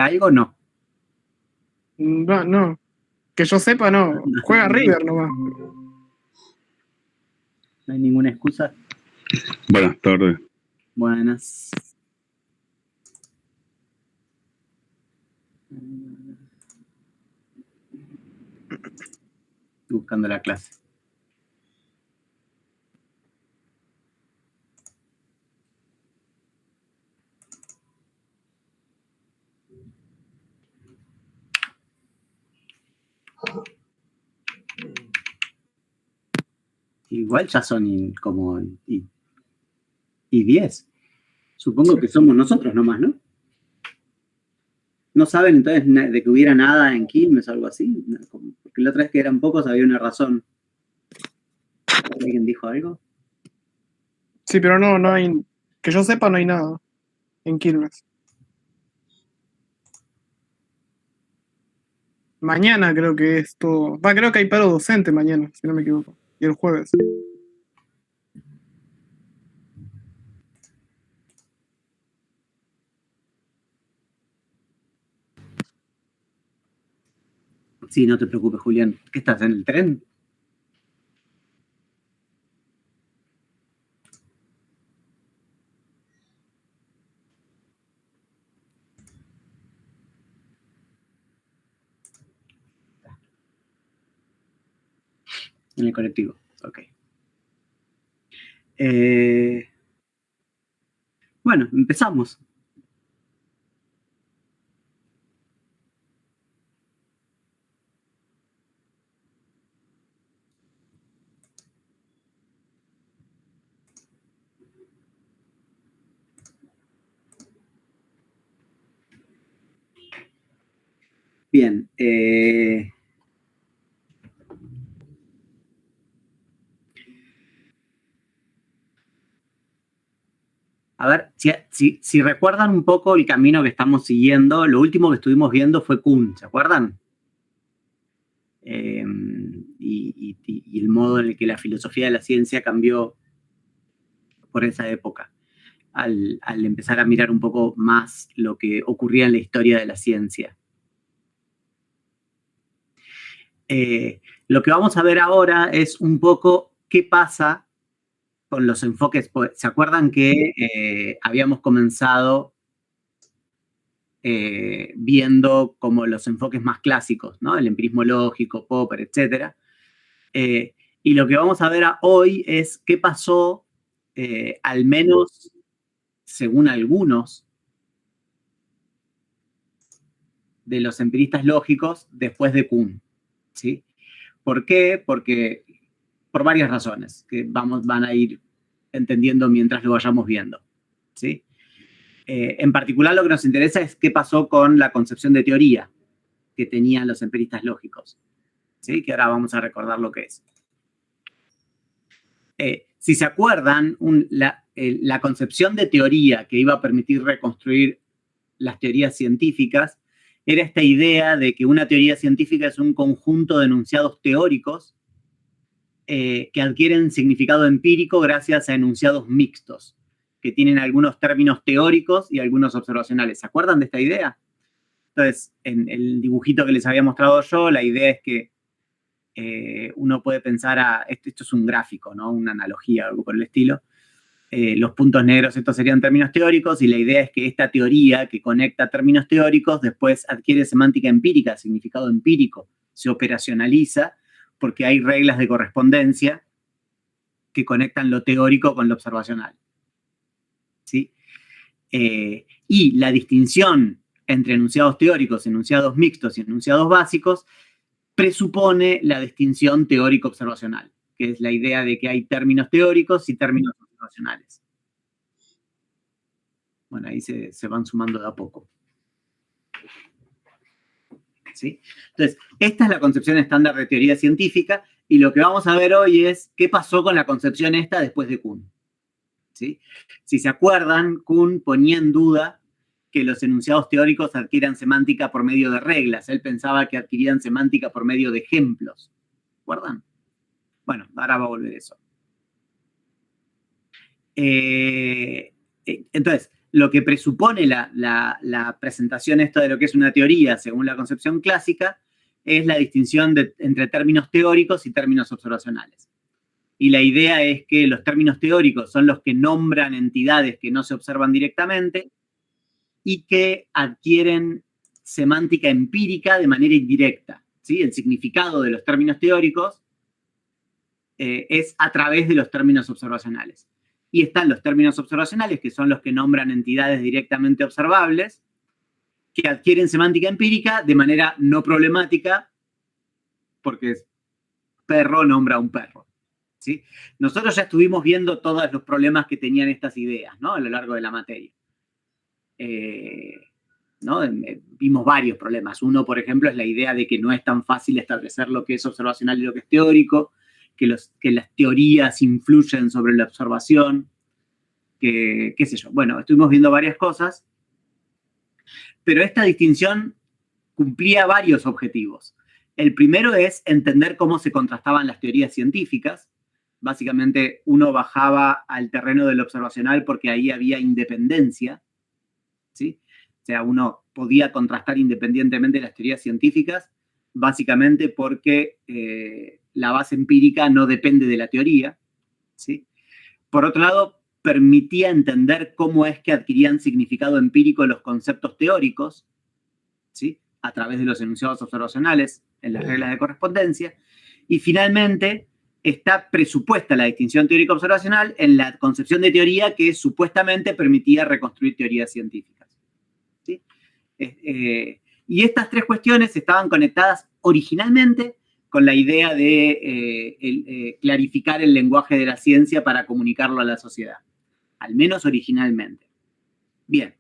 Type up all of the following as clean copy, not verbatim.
algo? No. No, no. Que yo sepa, no. Juega River nomás. No hay ninguna excusa. Buenas tardes. Buenas. Estoy buscando la clase. Igual ya son como y 10. Supongo que somos nosotros nomás, ¿no? ¿No saben entonces de que hubiera nada en Quilmes o algo así? Porque la otra vez que eran pocos había una razón. ¿Alguien dijo algo? Sí, pero no hay. Que yo sepa, no hay nada en Quilmes. Mañana creo que es todo. Creo que hay paro docente mañana, si no me equivoco. Y el jueves. Sí, no te preocupes, Julián. ¿Qué estás, en el tren? En el colectivo, ok. Bueno, empezamos. Bien. A ver, si recuerdan un poco el camino que estamos siguiendo, lo último que estuvimos viendo fue Kuhn, ¿se acuerdan? Y el modo en el que la filosofía de la ciencia cambió por esa época, al empezar a mirar un poco más lo que ocurría en la historia de la ciencia. Lo que vamos a ver ahora es un poco qué pasa con los enfoques. ¿Se acuerdan que habíamos comenzado viendo como los enfoques más clásicos, ¿no? El empirismo lógico, Popper, etc. Y lo que vamos a ver hoy es qué pasó, al menos según algunos de los empiristas lógicos, después de Kuhn, ¿sí? ¿Por qué? Porque por varias razones que van a ir entendiendo mientras lo vayamos viendo, ¿sí? En particular, lo que nos interesa es qué pasó con la concepción de teoría que tenían los empiristas lógicos, ¿sí? Que ahora vamos a recordar lo que es. Si se acuerdan, la concepción de teoría que iba a permitir reconstruir las teorías científicas era esta idea de que una teoría científica es un conjunto de enunciados teóricos que adquieren significado empírico gracias a enunciados mixtos, que tienen algunos términos teóricos y algunos observacionales. ¿Se acuerdan de esta idea? Entonces, en el dibujito que les había mostrado yo, la idea es que uno puede pensar esto es un gráfico, ¿no? Una analogía, algo por el estilo. Los puntos negros, estos serían términos teóricos, y la idea es que esta teoría que conecta términos teóricos después adquiere semántica empírica, significado empírico, se operacionaliza, porque hay reglas de correspondencia que conectan lo teórico con lo observacional, ¿sí? Y la distinción entre enunciados teóricos, enunciados mixtos y enunciados básicos presupone la distinción teórico-observacional, que es la idea de que hay términos teóricos y términos observacionales. Bueno, ahí se van sumando de a poco. ¿Sí? Entonces, esta es la concepción estándar de teoría científica, y lo que vamos a ver hoy es qué pasó con la concepción esta después de Kuhn, ¿sí? Si se acuerdan, Kuhn ponía en duda que los enunciados teóricos adquieran semántica por medio de reglas. Él pensaba que adquirían semántica por medio de ejemplos. ¿Se acuerdan? Bueno, ahora va a volver eso. Entonces, lo que presupone la presentación esto de lo que es una teoría según la concepción clásica es la distinción entre términos teóricos y términos observacionales. Y la idea es que los términos teóricos son los que nombran entidades que no se observan directamente y que adquieren semántica empírica de manera indirecta, ¿sí? El significado de los términos teóricos es a través de los términos observacionales. Y están los términos observacionales, que son los que nombran entidades directamente observables, que adquieren semántica empírica de manera no problemática, porque perro nombra a un perro, ¿sí? Nosotros ya estuvimos viendo todos los problemas que tenían estas ideas, ¿no? A lo largo de la materia. ¿No? Vimos varios problemas. Uno, por ejemplo, es la idea de que no es tan fácil establecer lo que es observacional y lo que es teórico, que las teorías influyen sobre la observación, qué sé yo. Bueno, estuvimos viendo varias cosas, pero esta distinción cumplía varios objetivos. El primero es entender cómo se contrastaban las teorías científicas. Básicamente, uno bajaba al terreno del observacional porque ahí había independencia, ¿sí? O sea, uno podía contrastar independientemente las teorías científicas, básicamente porque la base empírica no depende de la teoría, ¿sí? Por otro lado, permitía entender cómo es que adquirían significado empírico los conceptos teóricos, ¿sí? A través de los enunciados observacionales en las reglas de correspondencia. Y finalmente, está presupuesta la distinción teórico-observacional en la concepción de teoría que supuestamente permitía reconstruir teorías científicas, ¿sí? Y estas tres cuestiones estaban conectadas originalmente con la idea de clarificar el lenguaje de la ciencia para comunicarlo a la sociedad, al menos originalmente. Bien.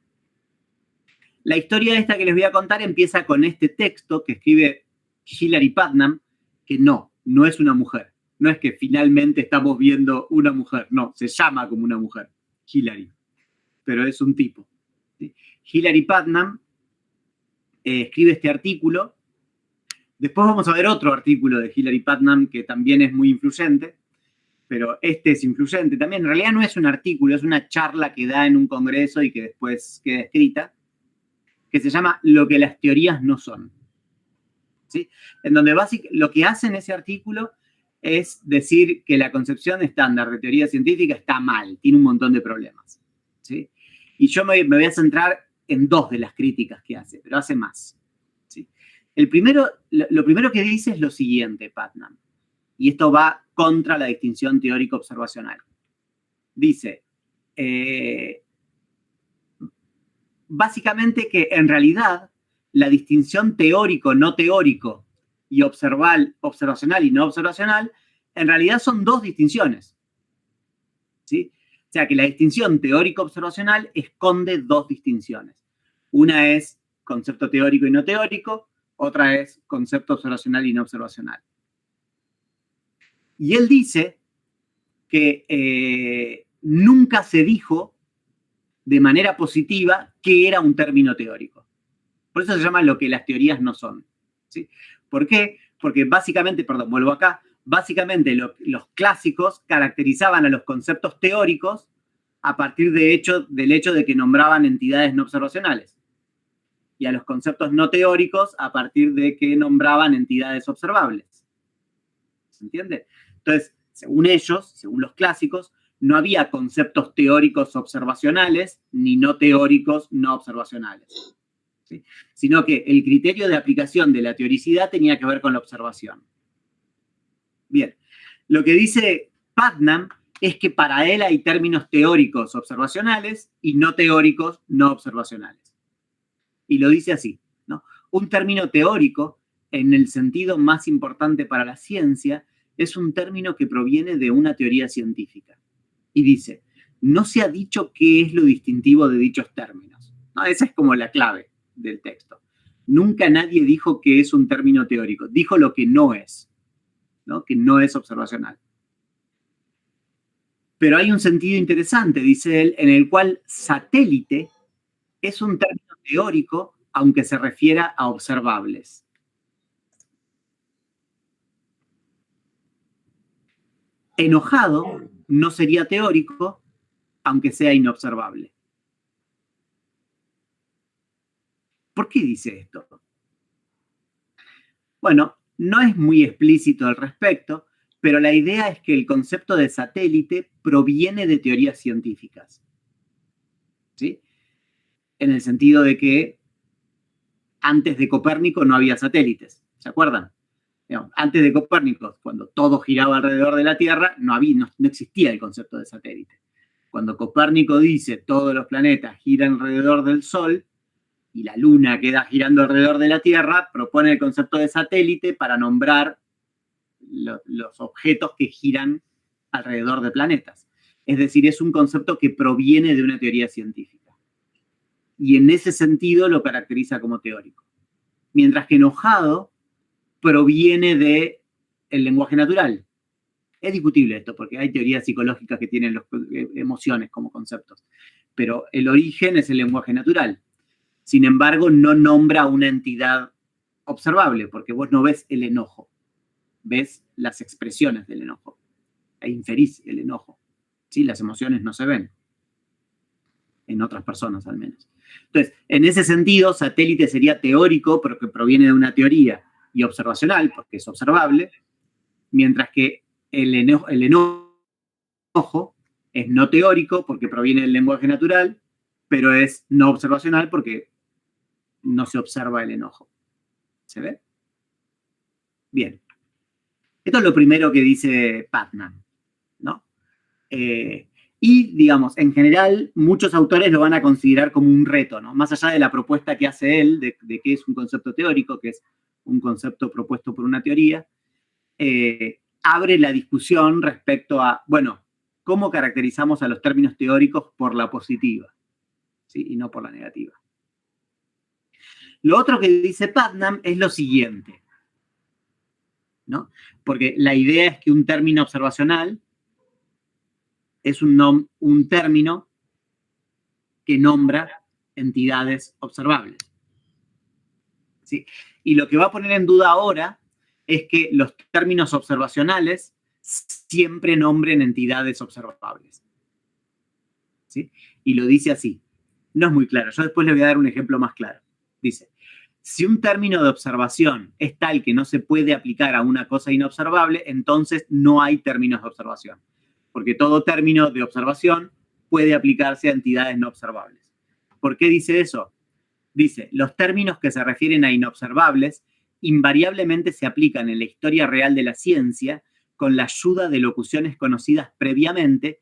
La historia esta que les voy a contar empieza con este texto que escribe Hilary Putnam, que no es una mujer. No es que finalmente estamos viendo una mujer, no, se llama como una mujer, Hilary, pero es un tipo, ¿sí? Hilary Putnam escribe este artículo. Después vamos a ver otro artículo de Hilary Putnam que también es muy influyente, pero este es influyente también. En realidad no es un artículo, es una charla que da en un congreso y que después queda escrita, que se llama Lo que las teorías no son, ¿sí? En donde lo que hace en ese artículo es decir que la concepción estándar de teoría científica está mal, tiene un montón de problemas, ¿sí? Y yo me voy a centrar en dos de las críticas que hace, pero hace más, ¿sí? Lo primero que dice es lo siguiente, Putnam, y esto va contra la distinción teórico-observacional. Dice, básicamente que en realidad la distinción teórico-no teórico y observacional y no observacional, en realidad son dos distinciones, ¿sí? O sea que la distinción teórico-observacional esconde dos distinciones. Una es concepto teórico y no teórico, otra es concepto observacional y no observacional. Y él dice que nunca se dijo de manera positiva que era un término teórico. Por eso se llama lo que las teorías no son, ¿sí? ¿Por qué? Porque básicamente, vuelvo acá, básicamente los clásicos caracterizaban a los conceptos teóricos a partir del hecho de que nombraban entidades no observacionales, y a los conceptos no teóricos a partir de que nombraban entidades observables. ¿Se entiende? Entonces, según ellos, según los clásicos, no había conceptos teóricos observacionales ni no teóricos no observacionales, ¿sí? Sino que el criterio de aplicación de la teoricidad tenía que ver con la observación. Bien, lo que dice Putnam es que para él hay términos teóricos observacionales y no teóricos no observacionales. Y lo dice así, ¿no? Un término teórico, en el sentido más importante para la ciencia, es un término que proviene de una teoría científica. Y dice, no se ha dicho qué es lo distintivo de dichos términos, ¿no? Esa es como la clave del texto. Nunca nadie dijo que es un término teórico, dijo lo que no es, ¿no? Que no es observacional. Pero hay un sentido interesante, dice él, en el cual satélite es un término teórico, aunque se refiera a observables. Enojado no sería teórico, aunque sea inobservable. ¿Por qué dice esto? Bueno, no es muy explícito al respecto, pero la idea es que el concepto de satélite proviene de teorías científicas. ¿Sí? En el sentido de que antes de Copérnico no había satélites, ¿se acuerdan? Digamos, antes de Copérnico, cuando todo giraba alrededor de la Tierra, no existía el concepto de satélite. Cuando Copérnico dice todos los planetas giran alrededor del Sol y la Luna queda girando alrededor de la Tierra, propone el concepto de satélite para nombrar los objetos que giran alrededor de planetas. Es decir, es un concepto que proviene de una teoría científica. Y en ese sentido lo caracteriza como teórico. Mientras que enojado proviene del lenguaje natural. Es discutible esto, porque hay teorías psicológicas que tienen emociones como conceptos. Pero el origen es el lenguaje natural. Sin embargo, no nombra una entidad observable, porque vos no ves el enojo. Ves las expresiones del enojo. E inferís el enojo. ¿Sí? Las emociones no se ven. En otras personas, al menos. Entonces, en ese sentido, satélite sería teórico, porque proviene de una teoría, y observacional, porque es observable, mientras que el enojo es no teórico, porque proviene del lenguaje natural, pero es no observacional, porque no se observa el enojo. ¿Se ve? Bien. Esto es lo primero que dice Putnam, ¿no? Y, digamos, en general, muchos autores lo van a considerar como un reto, ¿no? Más allá de la propuesta que hace él, de que es un concepto teórico, que es un concepto propuesto por una teoría, abre la discusión respecto a, bueno, ¿cómo caracterizamos a los términos teóricos por la positiva? ¿Sí? Y no por la negativa. Lo otro que dice Putnam es lo siguiente, ¿no? Porque la idea es que un término observacional es un término que nombra entidades observables. ¿Sí? Y lo que va a poner en duda ahora es que los términos observacionales siempre nombren entidades observables. ¿Sí? Y lo dice así. No es muy claro. Yo después le voy a dar un ejemplo más claro. Dice, si un término de observación es tal que no se puede aplicar a una cosa inobservable, entonces no hay términos de observación. Porque todo término de observación puede aplicarse a entidades no observables. ¿Por qué dice eso? Dice, los términos que se refieren a inobservables invariablemente se aplican en la historia real de la ciencia con la ayuda de locuciones conocidas previamente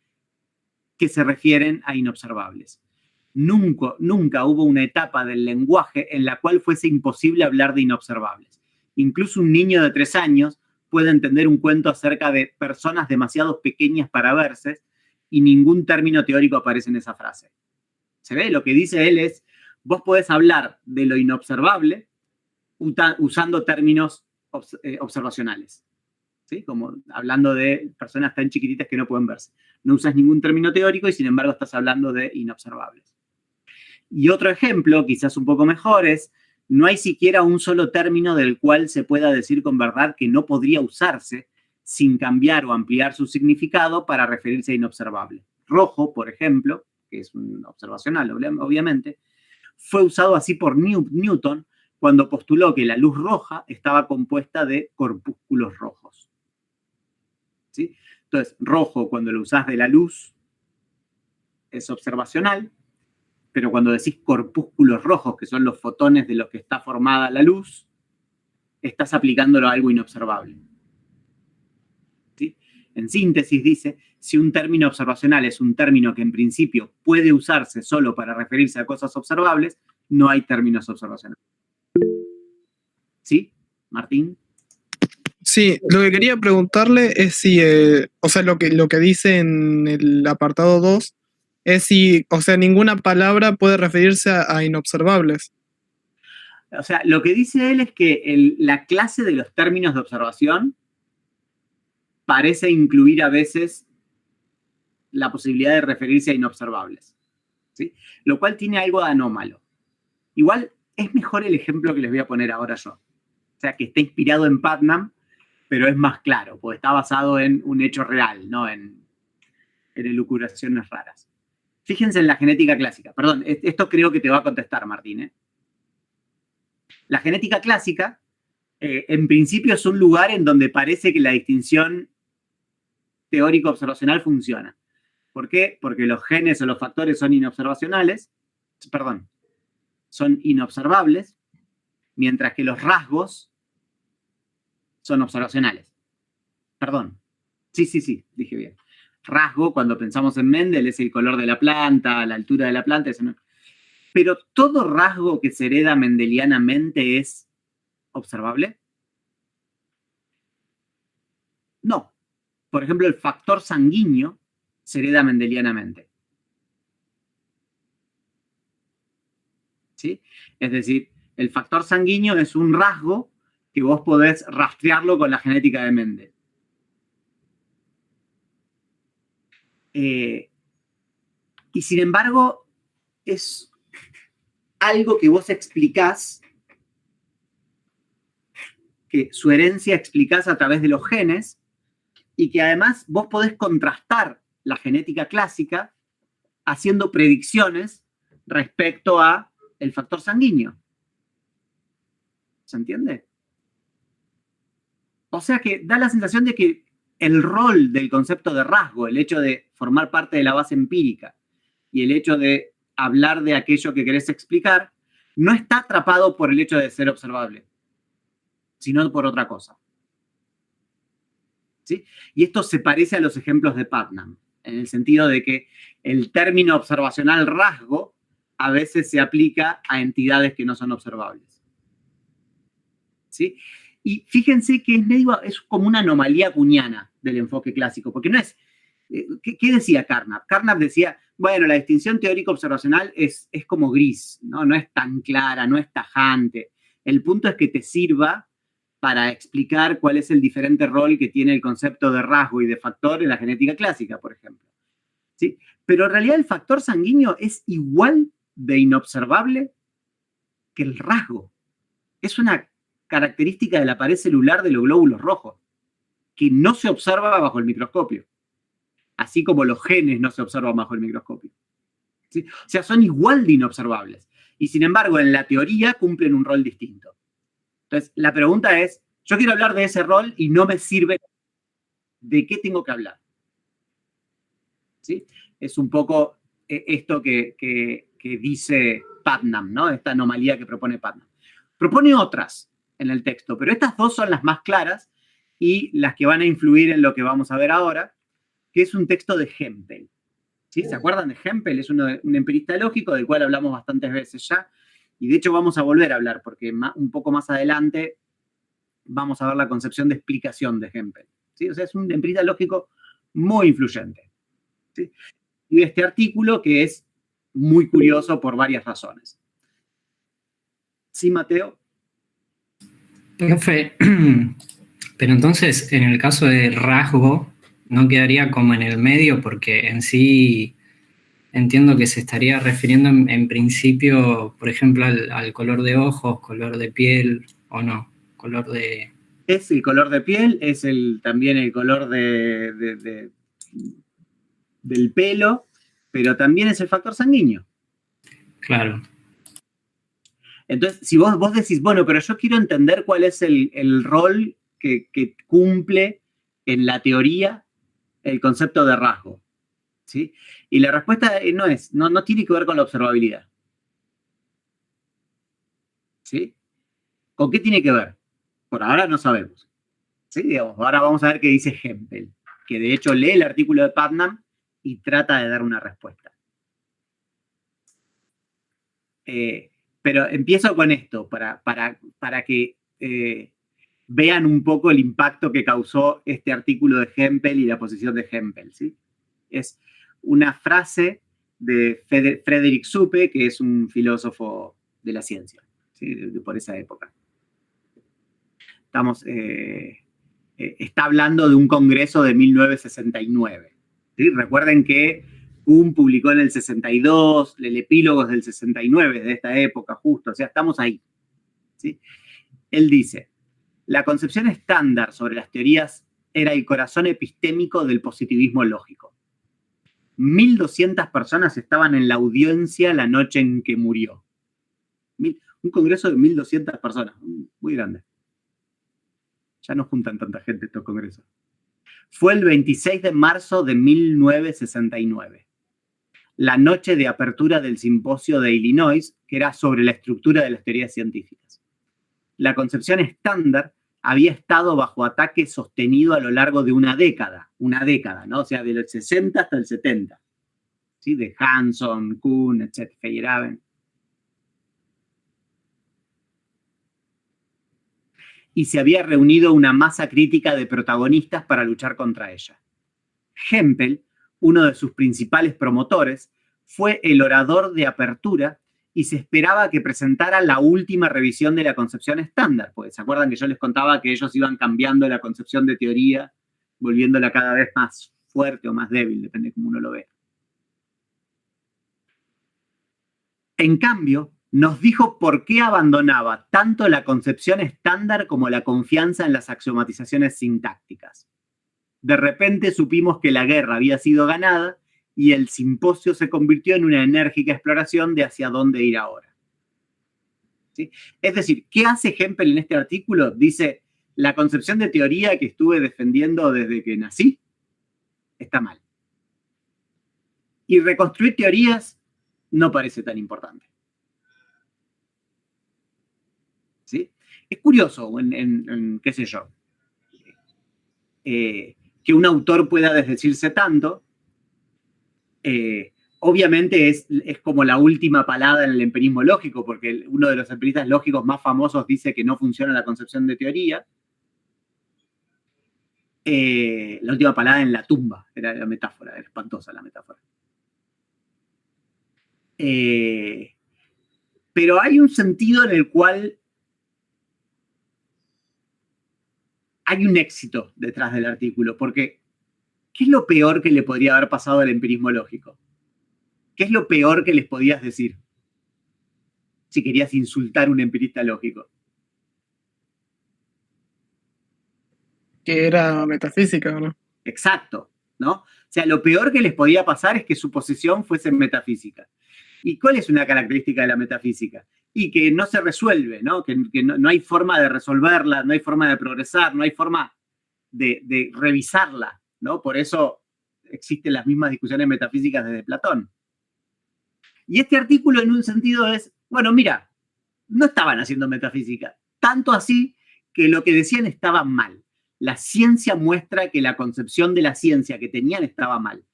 que se refieren a inobservables. Nunca hubo una etapa del lenguaje en la cual fuese imposible hablar de inobservables. Incluso un niño de 3 años puede entender un cuento acerca de personas demasiado pequeñas para verse y ningún término teórico aparece en esa frase. ¿Se ve? Lo que dice él es, vos podés hablar de lo inobservable usando términos observacionales. ¿Sí? Como hablando de personas tan chiquititas que no pueden verse. No usas ningún término teórico y sin embargo estás hablando de inobservables. Y otro ejemplo, quizás un poco mejor, es no hay siquiera un solo término del cual se pueda decir con verdad que no podría usarse sin cambiar o ampliar su significado para referirse a inobservable. Rojo, por ejemplo, que es un observacional, obviamente, fue usado así por Newton cuando postuló que la luz roja estaba compuesta de corpúsculos rojos. ¿Sí? Entonces, rojo, cuando lo usás de la luz, es observacional, pero cuando decís corpúsculos rojos, que son los fotones de los que está formada la luz, estás aplicándolo a algo inobservable. ¿Sí? En síntesis dice, si un término observacional es un término que en principio puede usarse solo para referirse a cosas observables, no hay términos observacionales. ¿Sí, Martín? Sí, lo que quería preguntarle es si, o sea, lo que dice en el apartado 2 es si, o sea, ninguna palabra puede referirse a inobservables. O sea, lo que dice él es que la clase de los términos de observación parece incluir a veces la posibilidad de referirse a inobservables, ¿sí? Lo cual tiene algo de anómalo. Igual es mejor el ejemplo que les voy a poner ahora yo. O sea, que está inspirado en Putnam, pero es más claro, porque está basado en un hecho real, no en elucubraciones raras. Fíjense en la genética clásica. Perdón, esto creo que te va a contestar, Martín, ¿eh? La genética clásica, en principio, es un lugar en donde parece que la distinción teórico-observacional funciona. ¿Por qué? Porque los genes o los factores son son inobservables, mientras que los rasgos son observacionales. Perdón. Sí, dije bien. Rasgo, cuando pensamos en Mendel, es el color de la planta, la altura de la planta. Pero ¿todo rasgo que se hereda mendelianamente es observable? No. Por ejemplo, el factor sanguíneo se hereda mendelianamente. ¿Sí? Es decir, el factor sanguíneo es un rasgo que vos podés rastrearlo con la genética de Mendel. Y sin embargo, es algo que vos explicás, que su herencia explicás a través de los genes, y que además vos podés contrastar la genética clásica haciendo predicciones respecto a el factor sanguíneo. ¿Se entiende? O sea que da la sensación de que el rol del concepto de rasgo, el hecho de formar parte de la base empírica y el hecho de hablar de aquello que querés explicar, no está atrapado por el hecho de ser observable, sino por otra cosa. ¿Sí? Y esto se parece a los ejemplos de Putnam, en el sentido de que el término observacional rasgo a veces se aplica a entidades que no son observables. ¿Sí? Y fíjense que es como una anomalía kuhniana del enfoque clásico, porque no es... ¿Qué decía Carnap? Carnap decía, bueno, la distinción teórico-observacional es como gris, ¿no? No es tan clara, no es tajante. El punto es que te sirva para explicar cuál es el diferente rol que tiene el concepto de rasgo y de factor en la genética clásica, por ejemplo. ¿Sí? Pero en realidad el factor sanguíneo es igual de inobservable que el rasgo. Es una característica de la pared celular de los glóbulos rojos, que no se observa bajo el microscopio, así como los genes no se observan bajo el microscopio. ¿Sí? O sea, son igual de inobservables. Y sin embargo, en la teoría cumplen un rol distinto. Entonces, la pregunta es, yo quiero hablar de ese rol y no me sirve. ¿De qué tengo que hablar? ¿Sí? Es un poco esto que dice Putnam, ¿no? Esta anomalía que propone Putnam. Propone otras en el texto, pero estas dos son las más claras y las que van a influir en lo que vamos a ver ahora, que es un texto de Hempel. ¿Sí? ¿Se acuerdan de Hempel? Es un empirista lógico del cual hablamos bastantes veces ya, y de hecho vamos a volver a hablar, porque un poco más adelante vamos a ver la concepción de explicación de Hempel. ¿Sí? O sea, es un empirista lógico muy influyente. ¿Sí? Y este artículo que es muy curioso por varias razones. ¿Sí, Mateo? Profe, pero entonces, en el caso de rasgo, no quedaría como en el medio, porque en sí entiendo que se estaría refiriendo en principio, por ejemplo, al color de ojos, color de piel, o no, color de... Es el color de piel, es también el color del pelo, pero también es el factor sanguíneo. Claro. Entonces, si vos decís, bueno, pero yo quiero entender cuál es el rol que cumple en la teoría el concepto de rasgo, ¿sí? Y la respuesta no tiene que ver con la observabilidad. ¿Sí? ¿Con qué tiene que ver? Por ahora no sabemos. ¿Sí? Digamos, ahora vamos a ver qué dice Hempel, que de hecho lee el artículo de Putnam y trata de dar una respuesta. Pero empiezo con esto, para que vean un poco el impacto que causó este artículo de Hempel y la posición de Hempel, ¿sí? Es una frase de Frederick Suppe, que es un filósofo de la ciencia, ¿sí? Por esa época. Está hablando de un congreso de 1969. ¿Sí? Recuerden que Kuhn publicó en el 62, el epílogo es del 69, de esta época justo, o sea, estamos ahí. ¿Sí? Él dice, la concepción estándar sobre las teorías era el corazón epistémico del positivismo lógico. 1.200 personas estaban en la audiencia la noche en que murió. Un congreso de 1.200 personas, muy grande. Ya no juntan tanta gente estos congresos. Fue el 26 de marzo de 1969. La noche de apertura del simposio de Illinois, que era sobre la estructura de las teorías científicas. La concepción estándar había estado bajo ataque sostenido a lo largo de una década, ¿no? O sea, del 60 hasta el 70, ¿sí? De Hanson, Kuhn, etc., Feyerabend. Y se había reunido una masa crítica de protagonistas para luchar contra ella. Hempel, uno de sus principales promotores, fue el orador de apertura y se esperaba que presentara la última revisión de la concepción estándar, porque se acuerdan que yo les contaba que ellos iban cambiando la concepción de teoría, volviéndola cada vez más fuerte o más débil, depende de cómo uno lo ve. En cambio, nos dijo por qué abandonaba tanto la concepción estándar como la confianza en las axiomatizaciones sintácticas. De repente supimos que la guerra había sido ganada y el simposio se convirtió en una enérgica exploración de hacia dónde ir ahora. ¿Sí? Es decir, ¿qué hace Hempel en este artículo? Dice, la concepción de teoría que estuve defendiendo desde que nací está mal. Y reconstruir teorías no parece tan importante. ¿Sí? Es curioso, qué sé yo, que un autor pueda desdecirse tanto. Obviamente es como la última palabra en el empirismo lógico, porque uno de los empiristas lógicos más famosos dice que no funciona la concepción de teoría. La última palabra en la tumba, era la metáfora, era espantosa la metáfora. Pero hay un sentido en el cual hay un éxito detrás del artículo, porque ¿qué es lo peor que le podría haber pasado al empirismo lógico? ¿Qué es lo peor que les podías decir si querías insultar a un empirista lógico? Que era metafísica, ¿no? Exacto, ¿no? O sea, lo peor que les podía pasar es que su posición fuese metafísica. ¿Y cuál es una característica de la metafísica? Y que no se resuelve, ¿no? Que no hay forma de resolverla, no hay forma de progresar, no hay forma de revisarla, ¿no? Por eso existen las mismas discusiones metafísicas desde Platón. Y este artículo, en un sentido, es, bueno, mira, no estaban haciendo metafísica, tanto así que lo que decían estaba mal. La ciencia muestra que la concepción de la ciencia que tenían estaba mal.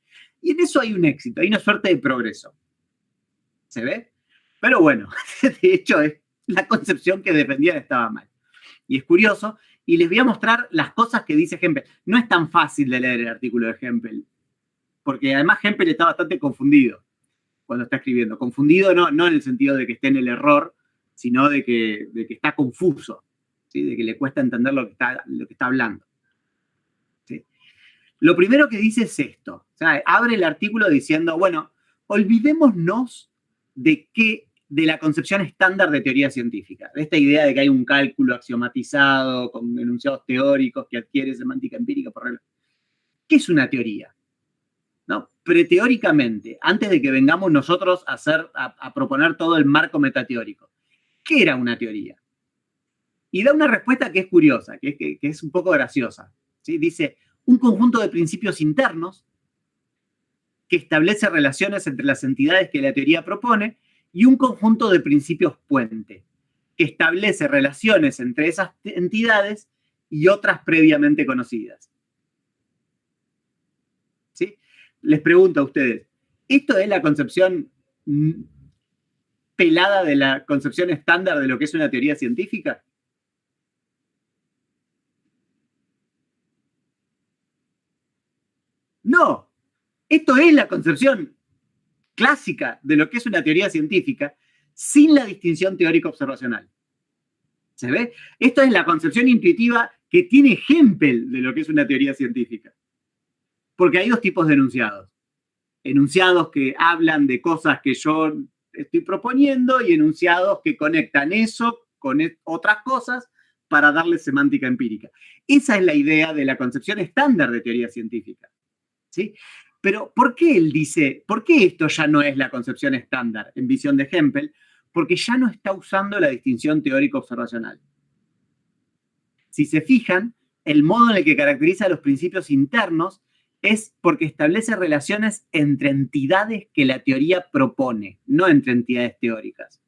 Y en eso hay un éxito, hay una suerte de progreso. ¿Se ve? Pero bueno, de hecho, la concepción que defendían estaba mal. Y es curioso, y les voy a mostrar las cosas que dice Hempel. No es tan fácil de leer el artículo de Hempel, porque además Hempel está bastante confundido cuando está escribiendo. Confundido no en el sentido de que esté en el error, sino de que está confuso, ¿sí? De que le cuesta entender lo que está hablando. ¿Sí? Lo primero que dice es esto. O sea, abre el artículo diciendo, bueno, olvidémonos de la concepción estándar de teoría científica, de esta idea de que hay un cálculo axiomatizado con enunciados teóricos que adquiere semántica empírica por regla. ¿Qué es una teoría? ¿No? Preteóricamente, antes de que vengamos nosotros a proponer todo el marco metateórico, ¿qué era una teoría? Y da una respuesta que es curiosa, que es un poco graciosa, ¿sí? Dice, un conjunto de principios internos que establece relaciones entre las entidades que la teoría propone y un conjunto de principios puente que establece relaciones entre esas entidades y otras previamente conocidas. ¿Sí? Les pregunto a ustedes, ¿esto es la concepción pelada de la concepción estándar de lo que es una teoría científica? No. Esto es la concepción clásica de lo que es una teoría científica sin la distinción teórico-observacional. ¿Se ve? Esto es la concepción intuitiva que tiene Hempel de lo que es una teoría científica. Porque hay dos tipos de enunciados. Enunciados que hablan de cosas que yo estoy proponiendo y enunciados que conectan eso con otras cosas para darle semántica empírica. Esa es la idea de la concepción estándar de teoría científica. ¿Sí? Pero ¿por qué él dice, por qué esto ya no es la concepción estándar en visión de Hempel? Porque ya no está usando la distinción teórico-observacional. Si se fijan, el modo en el que caracteriza los principios internos es porque establece relaciones entre entidades que la teoría propone, no entre entidades teóricas.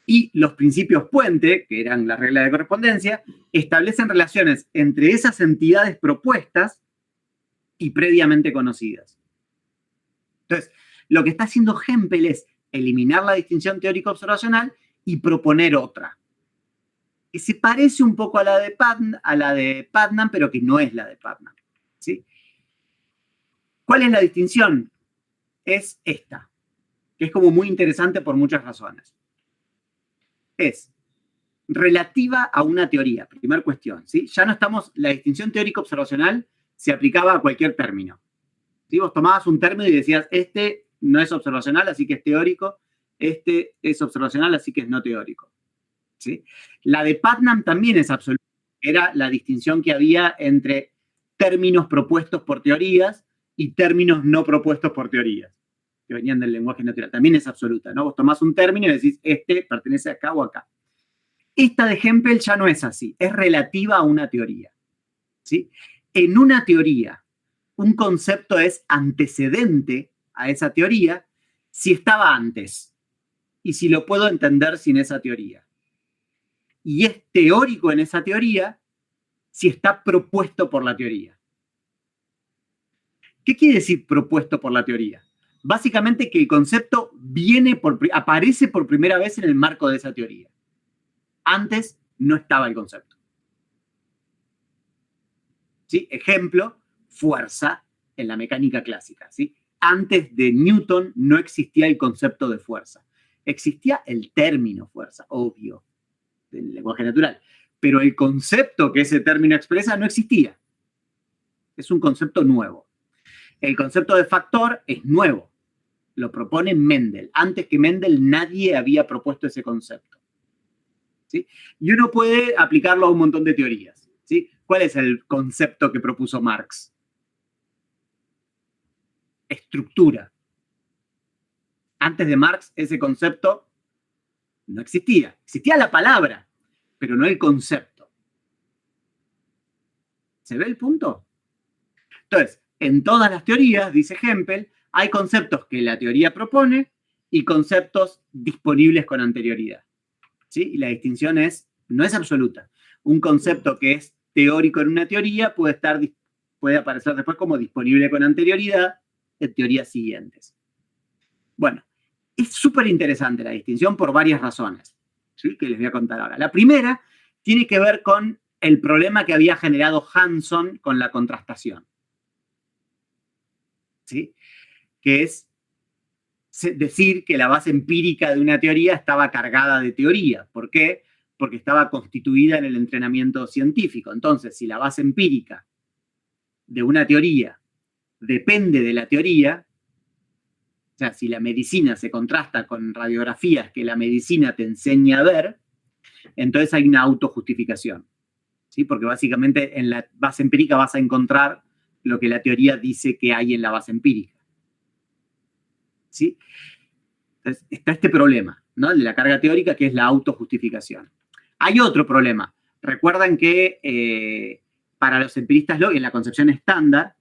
Y los principios puente, que eran la regla de correspondencia, establecen relaciones entre esas entidades propuestas y previamente conocidas. Entonces, lo que está haciendo Hempel es eliminar la distinción teórico-observacional y proponer otra, que se parece un poco a la de Putnam, pero que no es la de Putnam, ¿sí? ¿Cuál es la distinción? Es esta, que es como muy interesante por muchas razones. Es relativa a una teoría, primera cuestión, ¿sí? Ya no estamos, la distinción teórico-observacional se aplicaba a cualquier término, ¿sí? Vos tomabas un término y decías, este no es observacional, así que es teórico, este es observacional, así que es no teórico, ¿sí? La de Putnam también es absoluta, era la distinción que había entre términos propuestos por teorías y términos no propuestos por teorías, que venían del lenguaje natural. También es absoluta, ¿no? Vos tomás un término y decís, este pertenece acá o acá. Esta de Hempel ya no es así, es relativa a una teoría, ¿sí? En una teoría, un concepto es antecedente a esa teoría si estaba antes y si lo puedo entender sin esa teoría. Y es teórico en esa teoría si está propuesto por la teoría. ¿Qué quiere decir propuesto por la teoría? Básicamente que el concepto aparece por primera vez en el marco de esa teoría. Antes no estaba el concepto. ¿Sí? Ejemplo, fuerza en la mecánica clásica, ¿sí? Antes de Newton no existía el concepto de fuerza. Existía el término fuerza, obvio, del lenguaje natural. Pero el concepto que ese término expresa no existía. Es un concepto nuevo. El concepto de factor es nuevo. Lo propone Mendel. Antes que Mendel nadie había propuesto ese concepto, ¿sí? Y uno puede aplicarlo a un montón de teorías, ¿sí? ¿Cuál es el concepto que propuso Marx? Estructura. Antes de Marx ese concepto no existía. Existía la palabra, pero no el concepto. ¿Se ve el punto? Entonces, en todas las teorías, dice Hempel, hay conceptos que la teoría propone y conceptos disponibles con anterioridad, ¿sí? Y la distinción no es absoluta. Un concepto que es teórico en una teoría puede aparecer después como disponible con anterioridad en teorías siguientes. Bueno, es súper interesante la distinción por varias razones, ¿sí? Que les voy a contar ahora. La primera tiene que ver con el problema que había generado Hanson con la contrastación, ¿sí? Que es decir que la base empírica de una teoría estaba cargada de teoría. ¿Por qué? Porque estaba constituida en el entrenamiento científico. Entonces, si la base empírica de una teoría depende de la teoría, o sea, si la medicina se contrasta con radiografías que la medicina te enseña a ver, entonces hay una autojustificación, ¿sí? Porque básicamente en la base empírica vas a encontrar lo que la teoría dice que hay en la base empírica, ¿sí? Entonces, está este problema, ¿no? El de la carga teórica, que es la autojustificación. Hay otro problema. Recuerdan que para los empiristas, en la concepción estándar,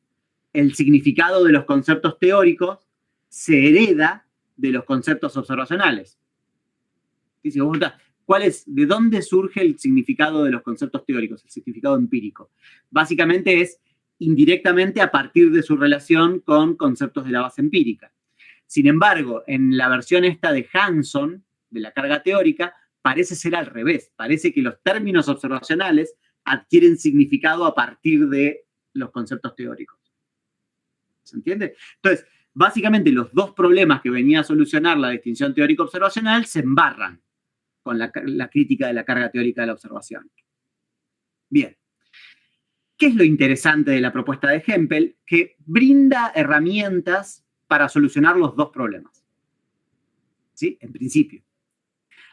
el significado de los conceptos teóricos se hereda de los conceptos observacionales. ¿Sí? Si vos preguntás, ¿de dónde surge el significado de los conceptos teóricos, el significado empírico? Básicamente es indirectamente a partir de su relación con conceptos de la base empírica. Sin embargo, en la versión esta de Hanson, de la carga teórica, parece ser al revés. Parece que los términos observacionales adquieren significado a partir de los conceptos teóricos. ¿Se entiende? Entonces, básicamente los dos problemas que venía a solucionar la distinción teórico-observacional se embarran con la crítica de la carga teórica de la observación. Bien. ¿Qué es lo interesante de la propuesta de Hempel? Que brinda herramientas para solucionar los dos problemas, ¿sí? En principio.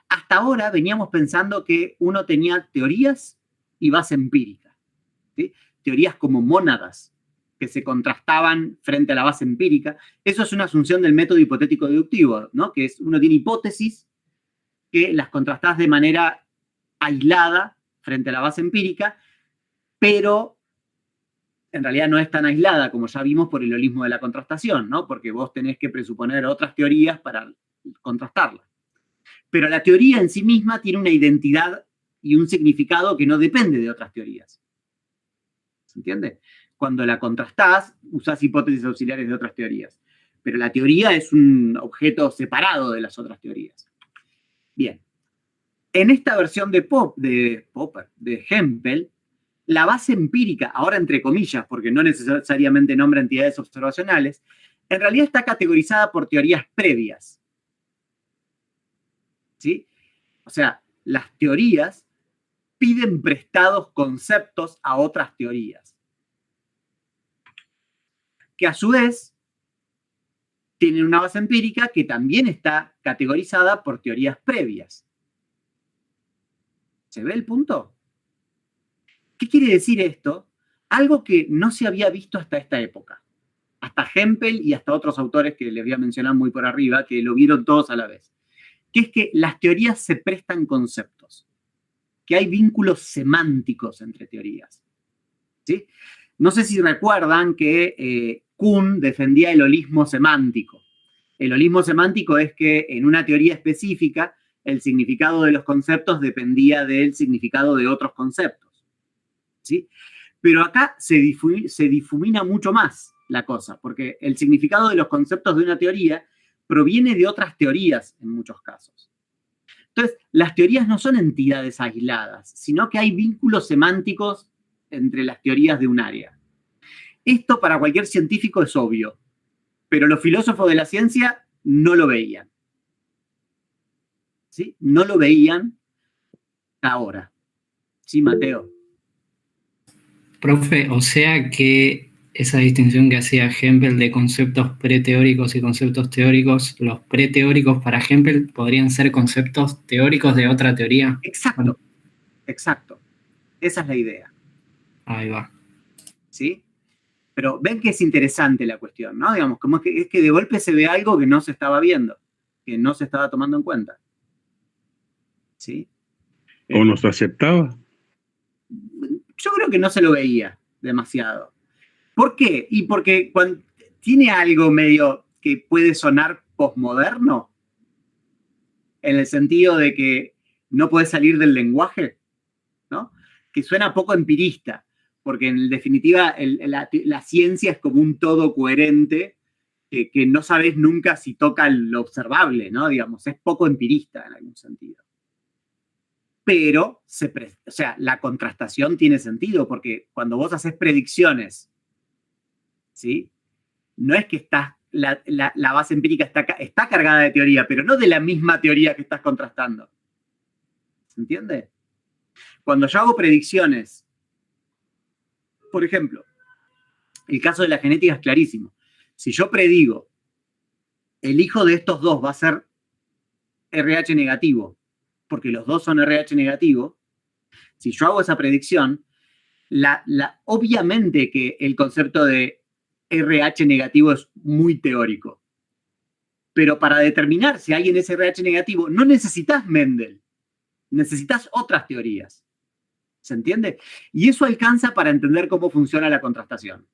Hasta ahora veníamos pensando que uno tenía teorías y base empírica, ¿sí? Teorías como mónadas que se contrastaban frente a la base empírica. Eso es una asunción del método hipotético deductivo, ¿no? Que es, uno tiene hipótesis que las contrastás de manera aislada frente a la base empírica, pero en realidad no es tan aislada, como ya vimos, por el holismo de la contrastación, ¿no? Porque vos tenés que presuponer otras teorías para contrastarla. Pero la teoría en sí misma tiene una identidad y un significado que no depende de otras teorías. ¿Se entiende? Cuando la contrastás, usás hipótesis auxiliares de otras teorías. Pero la teoría es un objeto separado de las otras teorías. Bien. En esta versión de Hempel, la base empírica, ahora entre comillas, porque no necesariamente nombra entidades observacionales, en realidad está categorizada por teorías previas. ¿Sí? O sea, las teorías piden prestados conceptos a otras teorías, que a su vez tienen una base empírica que también está categorizada por teorías previas. ¿Se ve el punto? ¿Qué quiere decir esto? Algo que no se había visto hasta esta época. Hasta Hempel y hasta otros autores que les voy a mencionar muy por arriba, que lo vieron todos a la vez. Que es que las teorías se prestan conceptos. Que hay vínculos semánticos entre teorías. ¿Sí? No sé si recuerdan que Kuhn defendía el holismo semántico. El holismo semántico es que en una teoría específica el significado de los conceptos dependía del significado de otros conceptos. ¿Sí? Pero acá se difumina mucho más la cosa, porque el significado de los conceptos de una teoría proviene de otras teorías en muchos casos. Entonces, las teorías no son entidades aisladas, sino que hay vínculos semánticos entre las teorías de un área. Esto para cualquier científico es obvio, pero los filósofos de la ciencia no lo veían. ¿Sí? No lo veían ahora. ¿Sí, Mateo? Profe, o sea que esa distinción que hacía Hempel de conceptos preteóricos y conceptos teóricos, los preteóricos para Hempel podrían ser conceptos teóricos de otra teoría. Exacto, exacto. Esa es la idea. Ahí va. ¿Sí? Pero ven que es interesante la cuestión, ¿no? Digamos, como es que de golpe se ve algo que no se estaba viendo, que no se estaba tomando en cuenta. ¿Sí? ¿O no se aceptaba? Yo creo que no se lo veía demasiado. ¿Por qué? Y porque cuando tiene algo medio que puede sonar posmoderno, en el sentido de que no puede salir del lenguaje, ¿no? Que suena poco empirista, porque en definitiva la ciencia es como un todo coherente que no sabes nunca si toca lo observable, ¿no? Digamos, es poco empirista en algún sentido. Pero, o sea, la contrastación tiene sentido, porque cuando vos haces predicciones, ¿sí? No es que la base empírica está cargada de teoría, pero no de la misma teoría que estás contrastando. ¿Se entiende? Cuando yo hago predicciones, por ejemplo, el caso de la genética es clarísimo. Si yo predigo, el hijo de estos dos va a ser RH negativo, porque los dos son RH negativo, si yo hago esa predicción, obviamente que el concepto de RH negativo es muy teórico. Pero para determinar si alguien es RH negativo, no necesitas Mendel, necesitas otras teorías. ¿Se entiende? Y eso alcanza para entender cómo funciona la contrastación.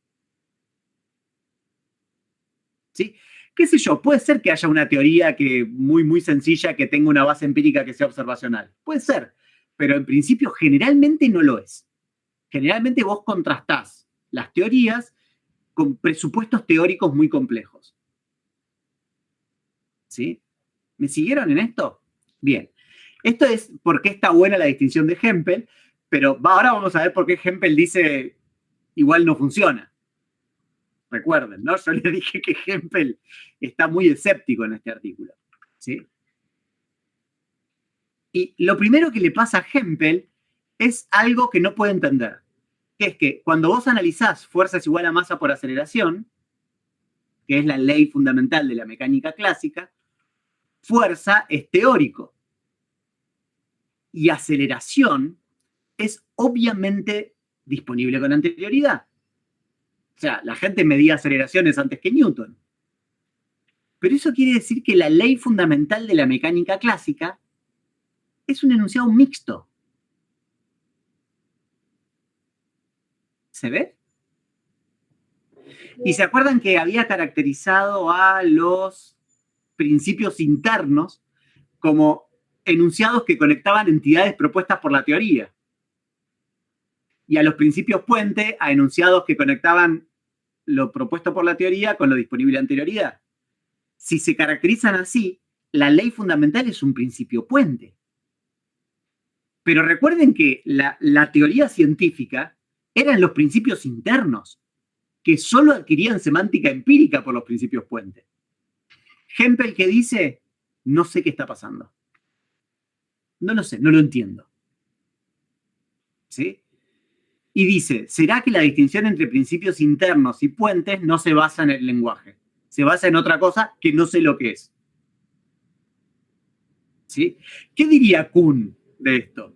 ¿Sí? ¿Qué sé yo? Puede ser que haya una teoría muy sencilla que tenga una base empírica que sea observacional. Puede ser, pero en principio generalmente no lo es. Generalmente vos contrastás las teorías con presupuestos teóricos muy complejos. ¿Sí? ¿Me siguieron en esto? Bien. Esto es por qué está buena la distinción de Hempel, pero ahora vamos a ver por qué Hempel dice igual no funciona. Recuerden, ¿no? Yo les dije que Hempel está muy escéptico en este artículo. ¿Sí? Y lo primero que le pasa a Hempel es algo que no puede entender, que es que cuando vos analizás fuerza es igual a masa por aceleración, que es la ley fundamental de la mecánica clásica, fuerza es teórico. Y aceleración es obviamente disponible con anterioridad. O sea, la gente medía aceleraciones antes que Newton. Pero eso quiere decir que la ley fundamental de la mecánica clásica es un enunciado mixto. ¿Se ve? Y se acuerdan que había caracterizado a los principios internos como enunciados que conectaban entidades propuestas por la teoría. Y a los principios puente a enunciados que conectaban lo propuesto por la teoría con lo disponible a anterioridad. Si se caracterizan así, la ley fundamental es un principio puente. Pero recuerden que la teoría científica eran los principios internos, que solo adquirían semántica empírica por los principios puente. Hempel que dice, no sé qué está pasando. No lo sé, no lo entiendo. ¿Sí? Y dice, ¿será que la distinción entre principios internos y puentes no se basa en el lenguaje? Se basa en otra cosa que no sé lo que es. ¿Sí? ¿Qué diría Kuhn de esto?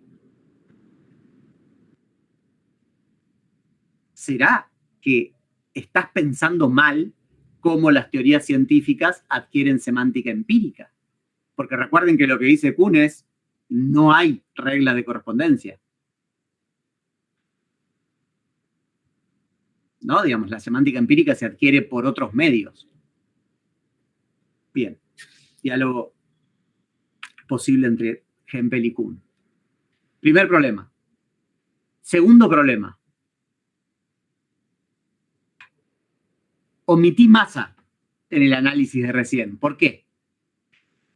¿Será que estás pensando mal cómo las teorías científicas adquieren semántica empírica? Porque recuerden que lo que dice Kuhn es, no hay regla de correspondencia. ¿No? Digamos, la semántica empírica se adquiere por otros medios. Bien. Diálogo posible entre Hempel y Kuhn. Primer problema. Segundo problema. Omití masa en el análisis de recién. ¿Por qué?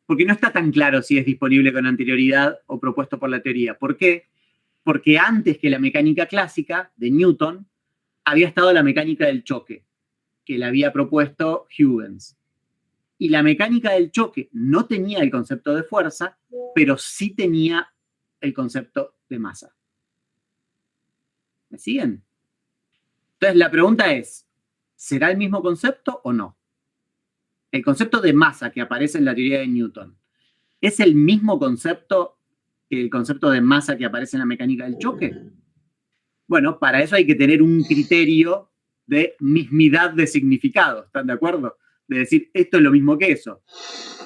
Porque no está tan claro si es disponible con anterioridad o propuesto por la teoría. ¿Por qué? Porque antes que la mecánica clásica de Newton, había estado la mecánica del choque, que la había propuesto Huygens. Y la mecánica del choque no tenía el concepto de fuerza, pero sí tenía el concepto de masa. ¿Me siguen? Entonces la pregunta es, ¿será el mismo concepto o no? El concepto de masa que aparece en la teoría de Newton, ¿es el mismo concepto que el concepto de masa que aparece en la mecánica del choque? Bueno, para eso hay que tener un criterio de mismidad de significado, ¿están de acuerdo? De decir, esto es lo mismo que eso.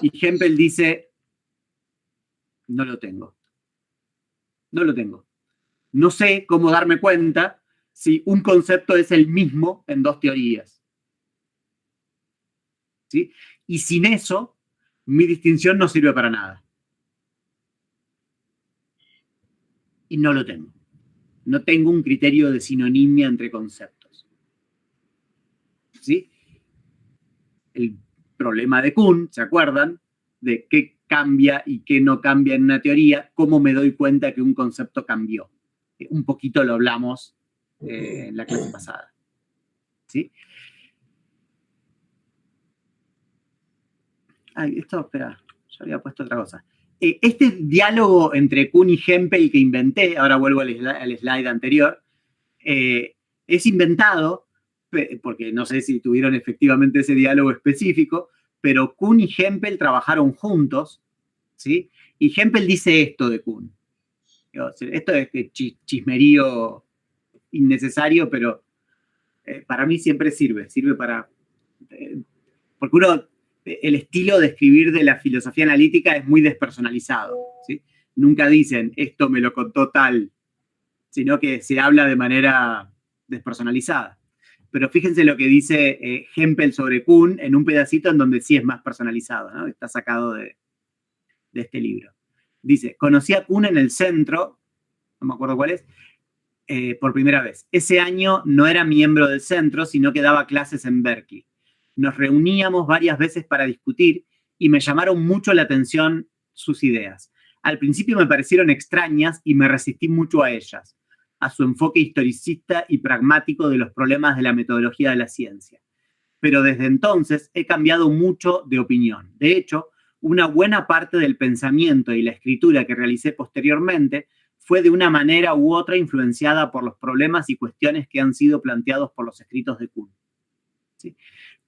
Y Hempel dice, no lo tengo. No lo tengo. No sé cómo darme cuenta si un concepto es el mismo en dos teorías. ¿Sí? Y sin eso, mi distinción no sirve para nada. Y no lo tengo. No tengo un criterio de sinonimia entre conceptos. ¿Sí? El problema de Kuhn, ¿se acuerdan? De qué cambia y qué no cambia en una teoría, cómo me doy cuenta que un concepto cambió. Un poquito lo hablamos en la clase pasada. ¿Sí? Ay, esto, espera, yo había puesto otra cosa. Este diálogo entre Kuhn y Hempel que inventé, ahora vuelvo al slide anterior, es inventado, porque no sé si tuvieron efectivamente ese diálogo específico, pero Kuhn y Hempel trabajaron juntos, ¿sí? Y Hempel dice esto de Kuhn. Esto es chismerío innecesario, pero para mí siempre sirve para... porque el estilo de escribir de la filosofía analítica es muy despersonalizado, ¿sí? Nunca dicen, esto me lo contó tal, sino que se habla de manera despersonalizada. Pero fíjense lo que dice Hempel sobre Kuhn en un pedacito en donde sí es más personalizado, ¿no? Está sacado de este libro. Dice, conocí a Kuhn en el centro, no me acuerdo cuál es, por primera vez. Ese año no era miembro del centro, sino que daba clases en Berkeley. Nos reuníamos varias veces para discutir y me llamaron mucho la atención sus ideas. Al principio me parecieron extrañas y me resistí mucho a ellas, a su enfoque historicista y pragmático de los problemas de la metodología de la ciencia. Pero desde entonces he cambiado mucho de opinión. De hecho, una buena parte del pensamiento y la escritura que realicé posteriormente fue de una manera u otra influenciada por los problemas y cuestiones que han sido planteados por los escritos de Kuhn. ¿Sí?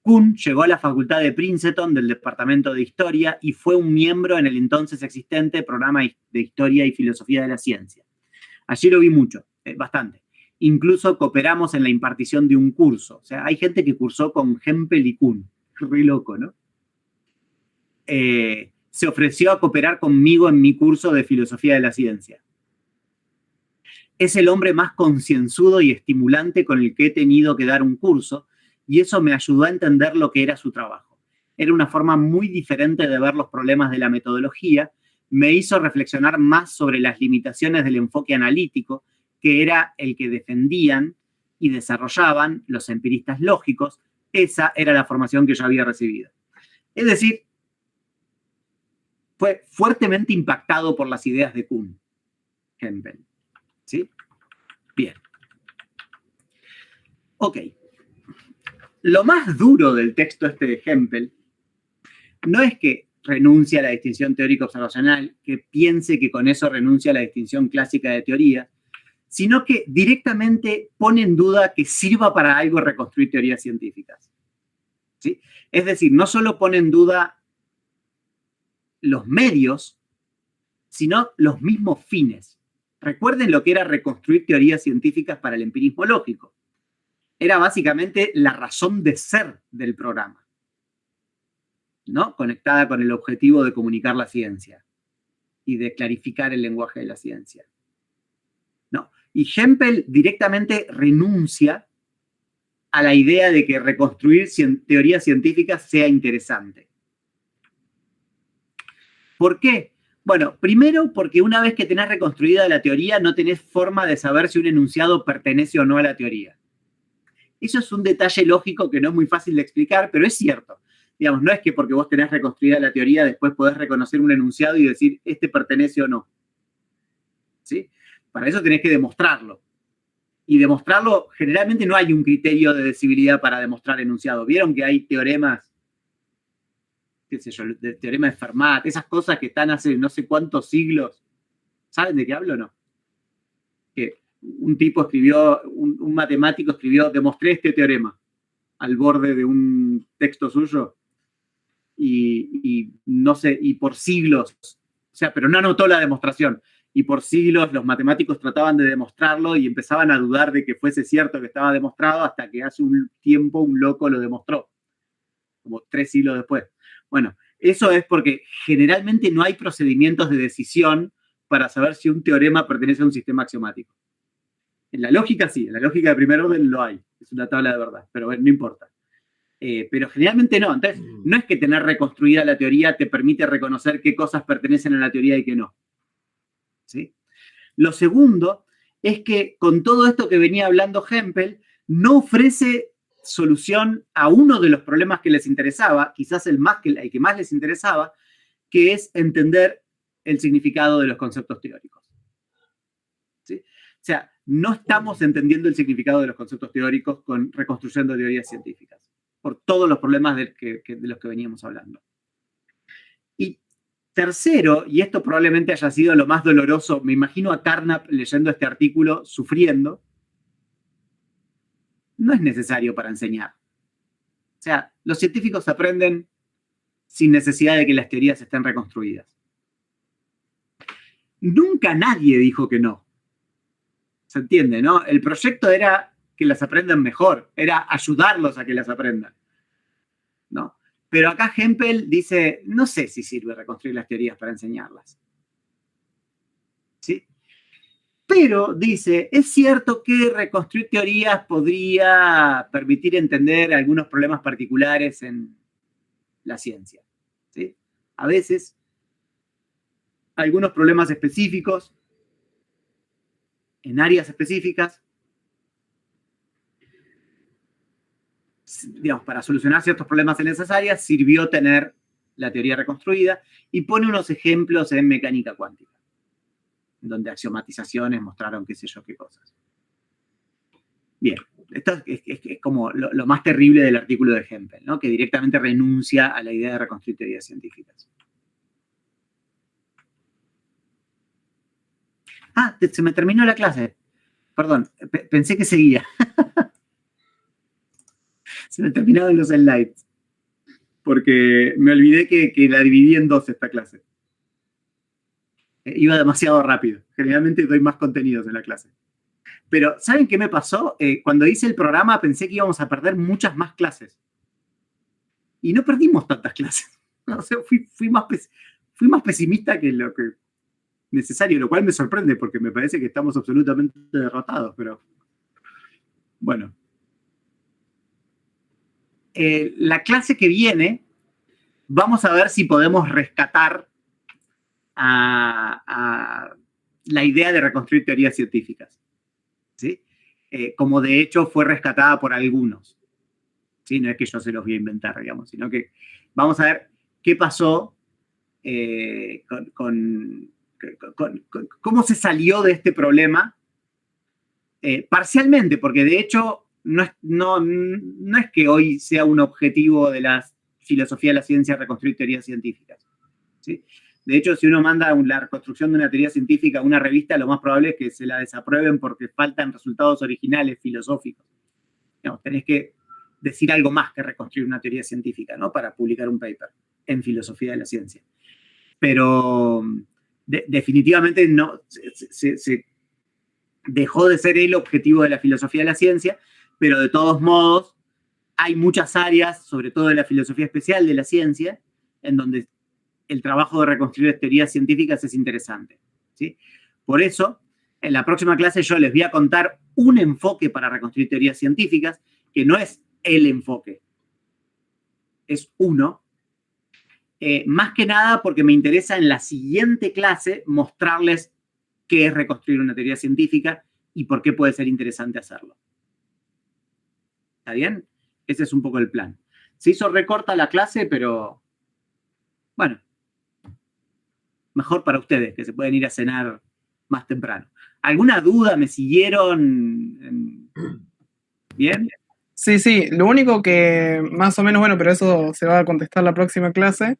Kuhn llegó a la Facultad de Princeton del Departamento de Historia y fue un miembro en el entonces existente programa de Historia y Filosofía de la Ciencia. Allí lo vi mucho, bastante. Incluso cooperamos en la impartición de un curso. O sea, hay gente que cursó con Hempel y Kuhn. Re loco, ¿no? se ofreció a cooperar conmigo en mi curso de filosofía de la ciencia. Es el hombre más concienzudo y estimulante con el que he tenido que dar un curso, y eso me ayudó a entender lo que era su trabajo. Era una forma muy diferente de ver los problemas de la metodología, me hizo reflexionar más sobre las limitaciones del enfoque analítico, que era el que defendían y desarrollaban los empiristas lógicos. Esa era la formación que yo había recibido. Es decir, fue fuertemente impactado por las ideas de Kuhn, Hempel. ¿Sí? Bien. Ok. Lo más duro del texto este de Hempel no es que renuncie a la distinción teórico-observacional, que piense que con eso renuncia a la distinción clásica de teoría, sino que directamente pone en duda que sirva para algo reconstruir teorías científicas. ¿Sí? Es decir, no solo pone en duda los medios, sino los mismos fines. Recuerden lo que era reconstruir teorías científicas para el empirismo lógico. Era básicamente la razón de ser del programa, ¿no? Conectada con el objetivo de comunicar la ciencia y de clarificar el lenguaje de la ciencia. No. Y Hempel directamente renuncia a la idea de que reconstruir teorías científicas sea interesante. ¿Por qué? Bueno, primero porque una vez que tenés reconstruida la teoría, no tenés forma de saber si un enunciado pertenece o no a la teoría. Eso es un detalle lógico que no es muy fácil de explicar, pero es cierto. Digamos, no es que porque vos tenés reconstruida la teoría, después podés reconocer un enunciado y decir, este pertenece o no. ¿Sí? Para eso tenés que demostrarlo. Y demostrarlo, generalmente no hay un criterio de deducibilidad para demostrar enunciado. ¿Vieron que hay teoremas, qué sé yo, el teorema de Fermat, esas cosas que están hace no sé cuántos siglos? ¿Saben de qué hablo o no? Que un tipo escribió, un matemático escribió, demostré este teorema al borde de un texto suyo y no sé, y por siglos, o sea, pero no anotó la demostración. Y por siglos los matemáticos trataban de demostrarlo y empezaban a dudar de que fuese cierto que estaba demostrado hasta que hace un tiempo un loco lo demostró, como 3 siglos después. Bueno, eso es porque generalmente no hay procedimientos de decisión para saber si un teorema pertenece a un sistema axiomático. En la lógica sí, en la lógica de primer orden lo hay, es una tabla de verdad, pero bueno, no importa. Pero generalmente no, entonces no es que tener reconstruida la teoría te permite reconocer qué cosas pertenecen a la teoría y qué no. ¿Sí? Lo segundo es que con todo esto que venía hablando Hempel, no ofrece solución a uno de los problemas que les interesaba, quizás el que más les interesaba, que es entender el significado de los conceptos teóricos. ¿Sí? O sea, no estamos entendiendo el significado de los conceptos teóricos con reconstruyendo teorías científicas, por todos los problemas de los que veníamos hablando. Y tercero, y esto probablemente haya sido lo más doloroso, me imagino a Carnap leyendo este artículo sufriendo, no es necesario para enseñar. O sea, los científicos aprenden sin necesidad de que las teorías estén reconstruidas. Nunca nadie dijo que no. ¿Se entiende, no? El proyecto era que las aprendan mejor, era ayudarlos a que las aprendan, ¿no? Pero acá Hempel dice, no sé si sirve reconstruir las teorías para enseñarlas. ¿Sí? Pero dice, es cierto que reconstruir teorías podría permitir entender algunos problemas particulares en la ciencia. ¿Sí? A veces, algunos problemas específicos, en áreas específicas, digamos, para solucionar ciertos problemas en esas áreas, sirvió tener la teoría reconstruida y pone unos ejemplos en mecánica cuántica, donde axiomatizaciones mostraron qué sé yo qué cosas. Bien, esto es como lo más terrible del artículo de Hempel, ¿no? Que directamente renuncia a la idea de reconstruir teorías científicas. Ah, se me terminó la clase. Perdón, pensé que seguía. Se me terminaron los slides. Porque me olvidé que la dividí en 2 esta clase. Iba demasiado rápido. Generalmente doy más contenidos en la clase. Pero, ¿saben qué me pasó? Cuando hice el programa pensé que íbamos a perder muchas más clases. Y no perdimos tantas clases. O sea, fui más pesimista que lo que necesario, lo cual me sorprende porque me parece que estamos absolutamente derrotados, pero bueno. La clase que viene, vamos a ver si podemos rescatar a la idea de reconstruir teorías científicas, ¿sí? Como de hecho fue rescatada por algunos, ¿sí? No es que yo se los voy a inventar, digamos, sino que vamos a ver qué pasó cómo se salió de este problema, parcialmente, porque de hecho no es que hoy sea un objetivo de la filosofía de la ciencia reconstruir teorías científicas, ¿sí? De hecho, si uno manda la reconstrucción de una teoría científica a una revista, lo más probable es que se la desaprueben porque faltan resultados originales filosóficos. No, tenés que decir algo más que reconstruir una teoría científica, ¿no? Para publicar un paper en filosofía de la ciencia. Pero definitivamente no, se dejó de ser el objetivo de la filosofía de la ciencia, pero de todos modos hay muchas áreas, sobre todo de la filosofía especial de la ciencia, en donde el trabajo de reconstruir teorías científicas es interesante, ¿sí? Por eso, en la próxima clase yo les voy a contar un enfoque para reconstruir teorías científicas, que no es el enfoque, es uno. Más que nada porque me interesa en la siguiente clase mostrarles qué es reconstruir una teoría científica y por qué puede ser interesante hacerlo. ¿Está bien? Ese es un poco el plan. Se hizo recorta la clase, pero bueno, mejor para ustedes, que se pueden ir a cenar más temprano. ¿Alguna duda? ¿Me siguieron? ¿Bien? Sí, lo único que más o menos, bueno, pero eso se va a contestar la próxima clase,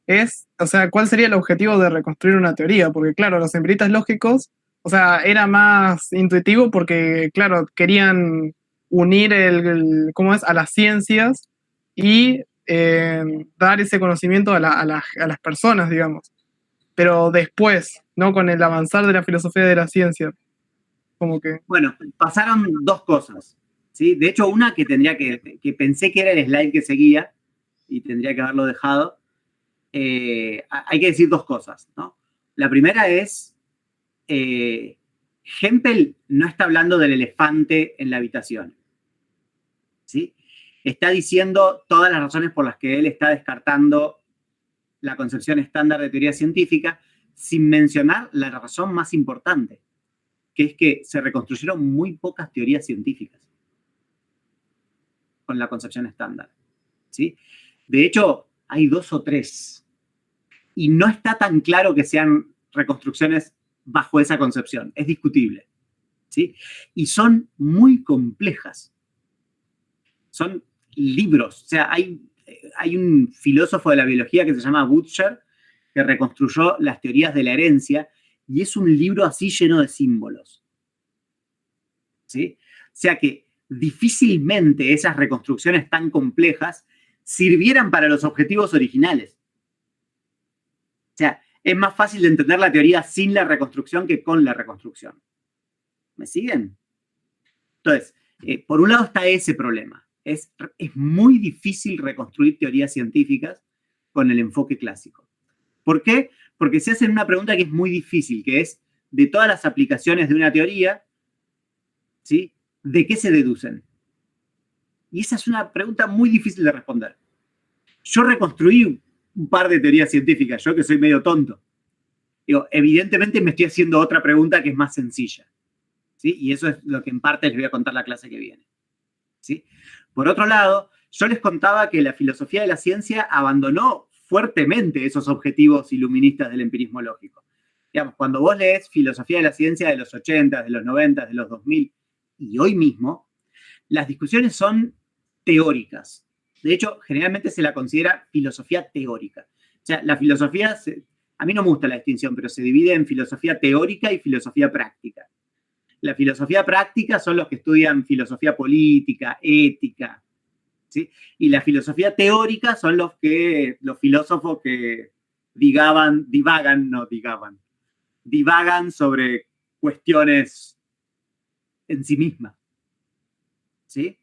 es, o sea, ¿cuál sería el objetivo de reconstruir una teoría? Porque claro, los empiristas lógicos, o sea, era más intuitivo porque, claro, querían unir ¿cómo es?, a las ciencias y dar ese conocimiento a las personas, digamos. Pero después, ¿no? Con el avanzar de la filosofía de la ciencia, como que... Bueno, pasaron dos cosas, ¿sí? De hecho, una que pensé que era el slide que seguía y tendría que haberlo dejado. Hay que decir dos cosas, ¿no? La primera es, Hempel no está hablando del elefante en la habitación, ¿sí? Está diciendo todas las razones por las que él está descartando la concepción estándar de teoría científica, sin mencionar la razón más importante, que es que se reconstruyeron muy pocas teorías científicas con la concepción estándar, ¿sí? De hecho, hay 2 o 3, y no está tan claro que sean reconstrucciones bajo esa concepción, es discutible, ¿sí? Y son muy complejas. Son libros, o sea, hay un filósofo de la biología que se llama Butcher, que reconstruyó las teorías de la herencia, y es un libro así lleno de símbolos, ¿sí? O sea que difícilmente esas reconstrucciones tan complejas sirvieran para los objetivos originales. O sea, es más fácil de entender la teoría sin la reconstrucción que con la reconstrucción. ¿Me siguen? Entonces, por un lado está ese problema. Es muy difícil reconstruir teorías científicas con el enfoque clásico. ¿Por qué? Porque se hacen una pregunta que es muy difícil, que es, de todas las aplicaciones de una teoría, ¿sí?, ¿de qué se deducen? Y esa es una pregunta muy difícil de responder. Yo reconstruí un par de teorías científicas, yo que soy medio tonto. Digo, evidentemente me estoy haciendo otra pregunta que es más sencilla, ¿sí? Y eso es lo que en parte les voy a contar la clase que viene, ¿sí? Por otro lado, yo les contaba que la filosofía de la ciencia abandonó fuertemente esos objetivos iluministas del empirismo lógico. Digamos, cuando vos lees filosofía de la ciencia de los 80, de los 90, de los 2000 y hoy mismo, las discusiones son teóricas. De hecho, generalmente se la considera filosofía teórica. O sea, la filosofía, a mí no me gusta la distinción, pero se divide en filosofía teórica y filosofía práctica. La filosofía práctica son los que estudian filosofía política, ética, ¿sí? Y la filosofía teórica son los filósofos que divagan sobre cuestiones en sí mismas, ¿sí?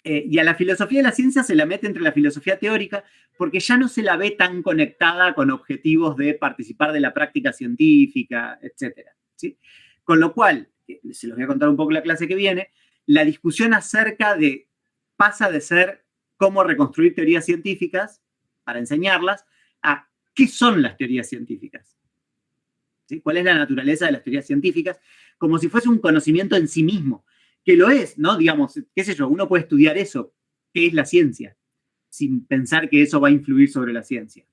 Y a la filosofía de la ciencia se la mete entre la filosofía teórica porque ya no se la ve tan conectada con objetivos de participar de la práctica científica, etc. ¿Sí? Con lo cual, se los voy a contar un poco en la clase que viene, la discusión acerca de, pasa de ser cómo reconstruir teorías científicas para enseñarlas, a qué son las teorías científicas. ¿Sí? ¿Cuál es la naturaleza de las teorías científicas? Como si fuese un conocimiento en sí mismo, que lo es, ¿no? Digamos, qué sé yo, uno puede estudiar eso, qué es la ciencia, sin pensar que eso va a influir sobre la ciencia.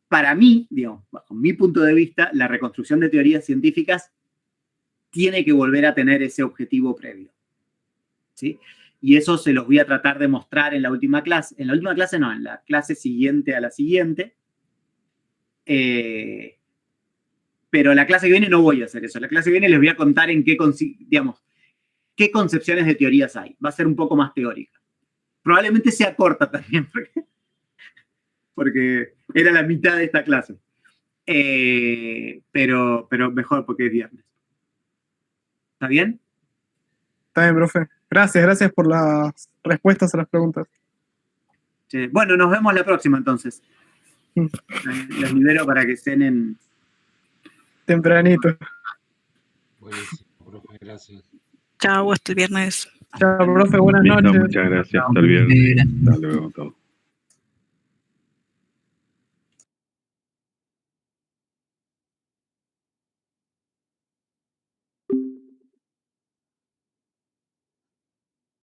Para mí, digamos, bajo mi punto de vista, la reconstrucción de teorías científicas tiene que volver a tener ese objetivo previo. ¿Sí? Y eso se los voy a tratar de mostrar en la última clase. En la última clase no, en la clase siguiente a la siguiente. Pero la clase que viene no voy a hacer eso. La clase que viene les voy a contar en qué, digamos, qué concepciones de teorías hay. Va a ser un poco más teórica. Probablemente sea corta también, porque era la mitad de esta clase. Pero mejor porque es viernes. ¿Está bien? Está bien, profe. Gracias por las respuestas a las preguntas. Sí. Bueno, nos vemos la próxima entonces. Los libero para que cenen tempranito. Buenísimo, profe, gracias. Chao, hasta el viernes. Chao, profe, buenas noches. Muchas gracias. Hasta el viernes. Hasta luego.